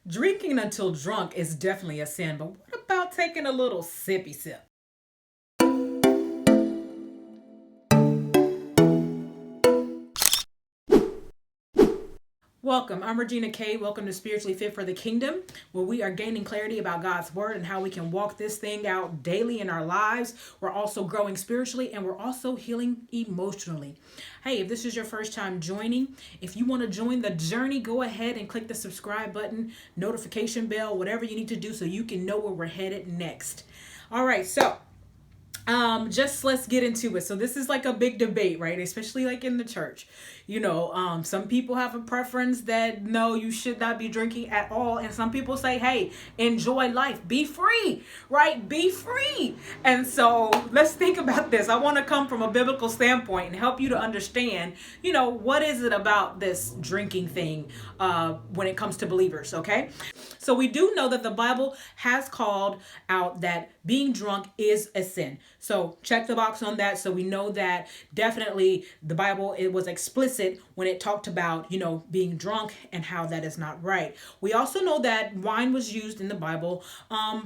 Drinking until drunk is definitely a sin, but what about taking a little sippy sip? Welcome. I'm Regina Kay. Welcome to Spiritually Fit for the Kingdom, where we are gaining clarity about God's Word and how we can walk this thing out daily in our lives. We're also growing spiritually and we're also healing emotionally. Hey, if this is your first time joining, if you want to join the journey, go ahead and click the subscribe button, notification bell, whatever you need to do so you can know where we're headed next. All right, so just let's get into it. So this is like a big debate, right? Especially like in the church. Some people have a preference that no, you should not be drinking at all. And some people say, hey, enjoy life, be free, right? Be free. And so let's think about this. I want to come from a biblical standpoint and help you to understand, what is it about this drinking thing when it comes to believers, okay? So we do know that the Bible has called out that being drunk is a sin. So check the box on that. So we know that definitely the Bible, it was explicit when it talked about, being drunk and how that is not right. We also know that wine was used in the Bible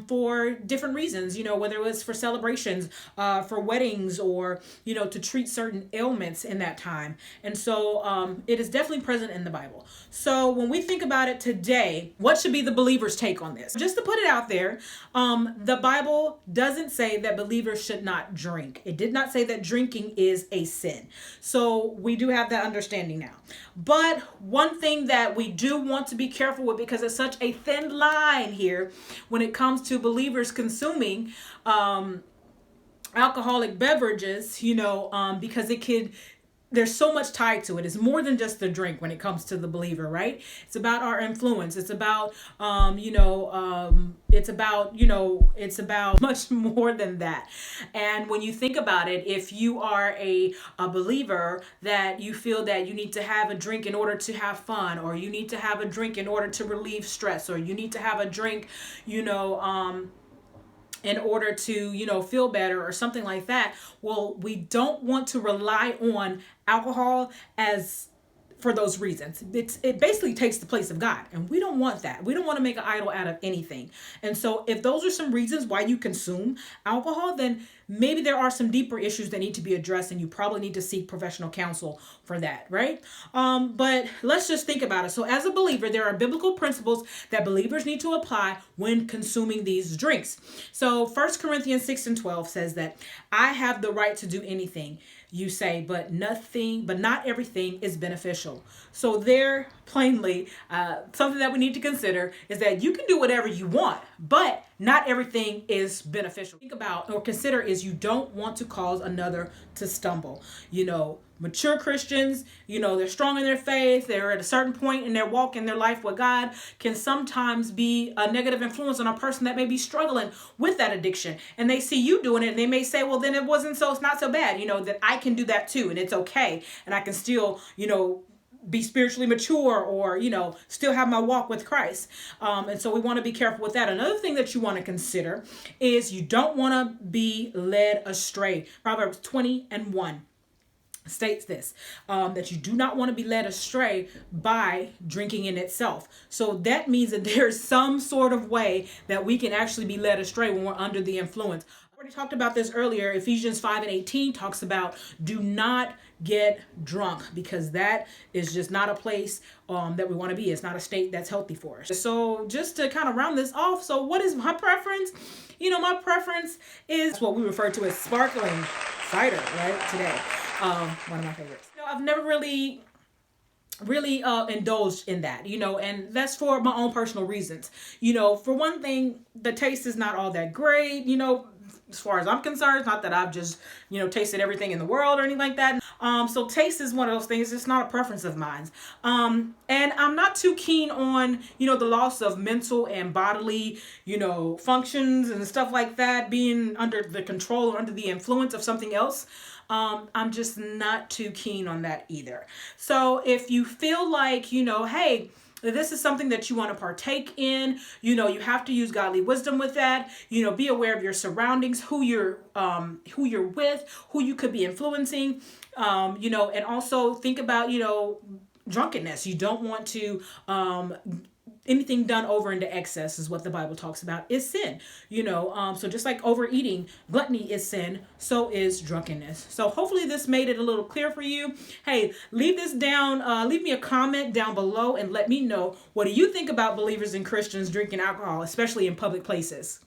for different reasons, whether it was for celebrations, for weddings, or, to treat certain ailments in that time. And so it is definitely present in the Bible. So when we think about it today, what should be the believer's take on this? Just to put it out there, the Bible doesn't say that believers should not drink. It did not say that drinking is a sin. So we do have that understanding now. But one thing that we do want to be careful with, because it's such a thin line here when it comes to believers consuming alcoholic beverages, because it could, there's so much tied to it. It's more than just the drink when it comes to the believer, right? It's about our influence. It's about, it's about much more than that. And when you think about it, if you are a believer that you feel that you need to have a drink in order to have fun, or you need to have a drink in order to relieve stress, or you need to have a drink, in order to, feel better or something like that. Well, we don't want to rely on alcohol as for those reasons. It basically takes the place of God, and we don't want that. We don't want to make an idol out of anything. And so if those are some reasons why you consume alcohol, then maybe there are some deeper issues that need to be addressed, and you probably need to seek professional counsel for that, right? But let's just think about it. So as a believer, there are biblical principles that believers need to apply when consuming these drinks. So 1 Corinthians 6:12 says that I have the right to do anything you say, but not everything is beneficial. So there, plainly, something that we need to consider is that you can do whatever you want, but not everything is beneficial. Think about or consider is you don't want to cause another to stumble. Mature Christians, they're strong in their faith. They're at a certain point in their walk in their life with God, can sometimes be a negative influence on a person that may be struggling with that addiction. And they see you doing it, and they may say, well, then it's not so bad, that I can do that too, and it's okay. And I can still, be spiritually mature, or still have my walk with Christ. And so we want to be careful with that. Another thing that you want to consider is you don't want to be led astray. Proverbs 20:1 states this, that you do not want to be led astray by drinking in itself. So that means that there's some sort of way that we can actually be led astray when we're under the influence. I already talked about this earlier. Ephesians 5:18 talks about do not get drunk, because that is just not a place that we want to be. It's not a state that's healthy for us. So just to kind of round this off, so what is my preference? My preference is what we refer to as sparkling cider, right? Today, one of my favorites. I've never really indulged in that, and that's for my own personal reasons. For one thing, the taste is not all that great, as far as I'm concerned. It's not that I've just, tasted everything in the world or anything like that. So taste is one of those things. It's not a preference of mine. And I'm not too keen on, the loss of mental and bodily, functions and stuff like that, being under the control or under the influence of something else. I'm just not too keen on that either. So if you feel like, hey, this is something that you want to partake in, you have to use godly wisdom with that. Be aware of your surroundings, who you're with, who you could be influencing, and also think about, drunkenness. You don't want to anything done over into excess is what the Bible talks about is sin. So just like overeating, gluttony is sin, so is drunkenness. So hopefully this made it a little clear for you. Hey, leave this down, leave me a comment down below and let me know, what do you think about believers and Christians drinking alcohol, especially in public places?